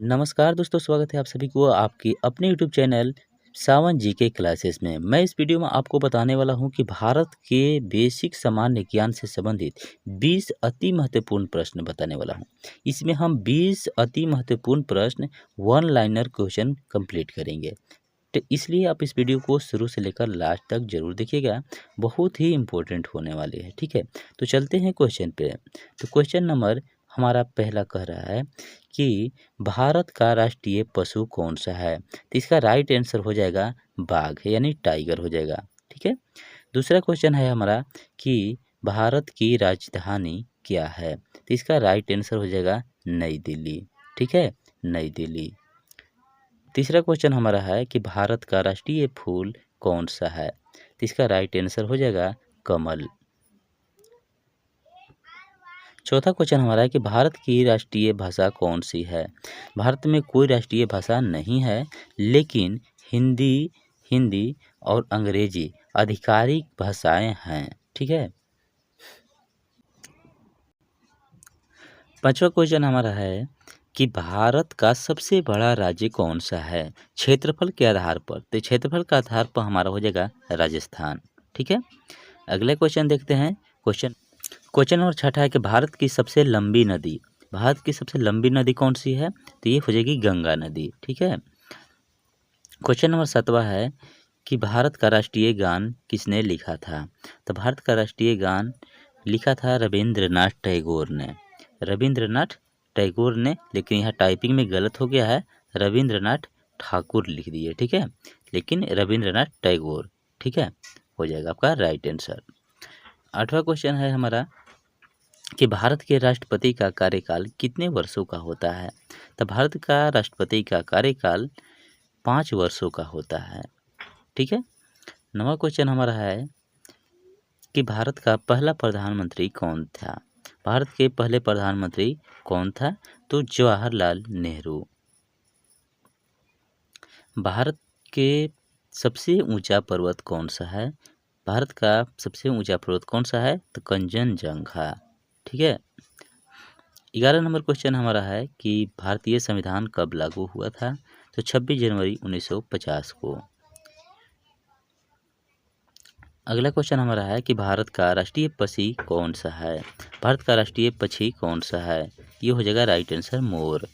नमस्कार दोस्तों, स्वागत है आप सभी को आपके अपने यूट्यूब चैनल सावन जी के क्लासेस में। मैं इस वीडियो में आपको बताने वाला हूं कि भारत के बेसिक सामान्य ज्ञान से संबंधित 20 अति महत्वपूर्ण प्रश्न बताने वाला हूं। इसमें हम 20 अति महत्वपूर्ण प्रश्न वन लाइनर क्वेश्चन कंप्लीट करेंगे। तो इसलिए आप इस वीडियो को शुरू से लेकर लास्ट तक जरूर देखिएगा, बहुत ही इम्पोर्टेंट होने वाले हैं। ठीक है, तो चलते हैं क्वेश्चन पे। तो क्वेश्चन नंबर हमारा पहला कह रहा है कि भारत का राष्ट्रीय पशु कौन सा है। तो इसका राइट आंसर हो जाएगा बाघ, यानी टाइगर हो जाएगा। ठीक है, दूसरा क्वेश्चन है हमारा कि भारत की राजधानी क्या है। तो इसका राइट आंसर हो जाएगा नई दिल्ली। ठीक है, नई दिल्ली। तीसरा क्वेश्चन हमारा है कि भारत का राष्ट्रीय फूल कौन सा है। तो इसका राइट आंसर हो जाएगा कमल। चौथा क्वेश्चन हमारा है कि भारत की राष्ट्रीय भाषा कौन सी है। भारत में कोई राष्ट्रीय भाषा नहीं है, लेकिन हिंदी हिंदी और अंग्रेजी आधिकारिक भाषाएं हैं। ठीक है, पांचवा क्वेश्चन हमारा है कि भारत का सबसे बड़ा राज्य कौन सा है क्षेत्रफल के आधार पर। तो क्षेत्रफल के आधार पर हमारा हो जाएगा राजस्थान। ठीक है, अगले क्वेश्चन देखते हैं। क्वेश्चन नंबर छठा है कि भारत की सबसे लंबी नदी। भारत की सबसे लंबी नदी कौन सी है। तो ये हो जाएगी गंगा नदी। ठीक है, क्वेश्चन नंबर सातवां है कि भारत का राष्ट्रीय गान किसने लिखा था। तो भारत का राष्ट्रीय गान लिखा था रविंद्रनाथ टैगोर ने। रविंद्रनाथ टैगोर ने, लेकिन यहाँ टाइपिंग में गलत हो गया है, रविंद्रनाथ ठाकुर लिख दिए। ठीक है, लेकिन रविंद्रनाथ टैगोर। ठीक है, हो जाएगा आपका राइट आंसर। आठवां क्वेश्चन है हमारा कि भारत के राष्ट्रपति का कार्यकाल कितने वर्षों का होता है। तो भारत का राष्ट्रपति का कार्यकाल 5 वर्षों का होता है। ठीक है, नवा क्वेश्चन हमारा है कि भारत का पहला प्रधानमंत्री कौन था। भारत के पहले प्रधानमंत्री कौन था। तो जवाहरलाल नेहरू। भारत के सबसे ऊंचा पर्वत कौन सा है। भारत का सबसे ऊंचा पर्वत कौन सा है। तो कंचनजंगा। ठीक है, 11 नंबर क्वेश्चन हमारा है कि भारतीय संविधान कब लागू हुआ था। तो 26 जनवरी 1950 को। अगला क्वेश्चन हमारा है कि भारत का राष्ट्रीय पक्षी कौन सा है। भारत का राष्ट्रीय पक्षी कौन सा है। ये हो जाएगा right answer more.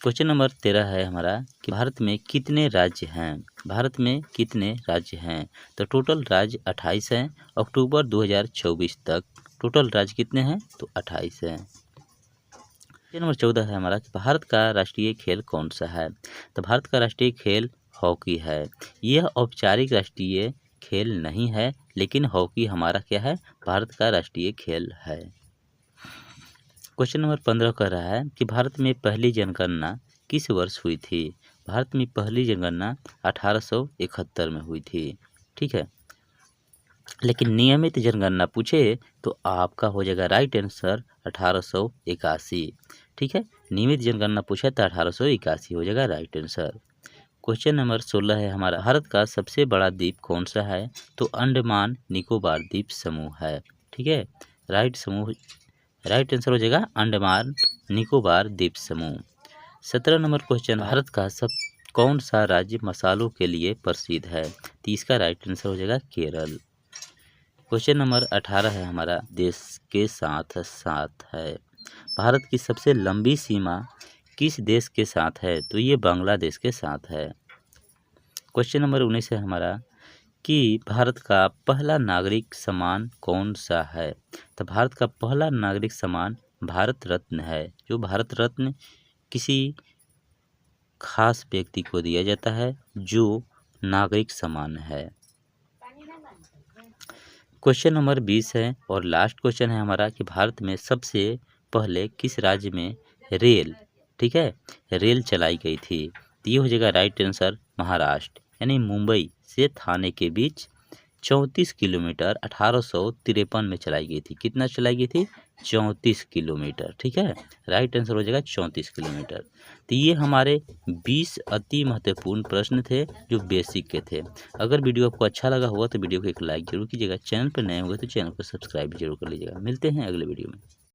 Question number 13 है हमारा कि भारत में कितने राज्य हैं। भारत में कितने राज्य हैं। तो टोटल राज्य 28 हैं। अक्टूबर 2024 तक टोटल राज्य कितने हैं। तो 28 हैं। क्वेश्चन नंबर 14 है हमारा कि भारत का राष्ट्रीय खेल कौन सा है। तो भारत का राष्ट्रीय खेल हॉकी है। यह औपचारिक राष्ट्रीय खेल नहीं है, लेकिन हॉकी हमारा क्या है, भारत का राष्ट्रीय खेल है। क्वेश्चन नंबर 15 कह रहा है कि भारत में पहली जनगणना किस वर्ष हुई थी। भारत में पहली जनगणना 1871 में हुई थी। ठीक है, लेकिन नियमित जनगणना पूछे तो आपका हो जाएगा राइट आंसर 1881। ठीक है, नियमित जनगणना पूछे तो 1881 हो जाएगा राइट आंसर। क्वेश्चन नंबर 16 है हमारा, भारत का सबसे बड़ा द्वीप कौन सा है। तो अंडमान निकोबार द्वीप समूह है। ठीक है, राइट आंसर हो जाएगा अंडमान निकोबार द्वीप समूह। 17 नंबर क्वेश्चन, भारत का कौन सा राज्य मसालों के लिए प्रसिद्ध है। तो इसका राइट आंसर हो जाएगा केरल। क्वेश्चन नंबर 18 है हमारा, देश के साथ साथ है। भारत की सबसे लंबी सीमा किस देश के साथ है। तो ये बांग्लादेश के साथ है। क्वेश्चन नंबर 19 है हमारा कि भारत का पहला नागरिक सम्मान कौन सा है। तो भारत का पहला नागरिक सम्मान भारत रत्न है। जो भारत रत्न किसी खास व्यक्ति को दिया जाता है जो नागरिक सम्मान है। क्वेश्चन नंबर 20 है और लास्ट क्वेश्चन है हमारा कि भारत में सबसे पहले किस राज्य में रेल, ठीक है, रेल चलाई गई थी। तो ये हो जाएगा राइट आंसर महाराष्ट्र, यानी मुंबई से थाने के बीच 34 किलोमीटर 1853 में चलाई गई थी। कितना चलाई गई थी, 34 किलोमीटर। ठीक है, राइट आंसर हो जाएगा 34 किलोमीटर। तो ये हमारे 20 अति महत्वपूर्ण प्रश्न थे जो बेसिक के थे। अगर वीडियो आपको अच्छा लगा होगा तो वीडियो को एक लाइक जरूर कीजिएगा। चैनल पर नए होंगे तो चैनल को सब्सक्राइब जरूर कर लीजिएगा। मिलते हैं अगले वीडियो में।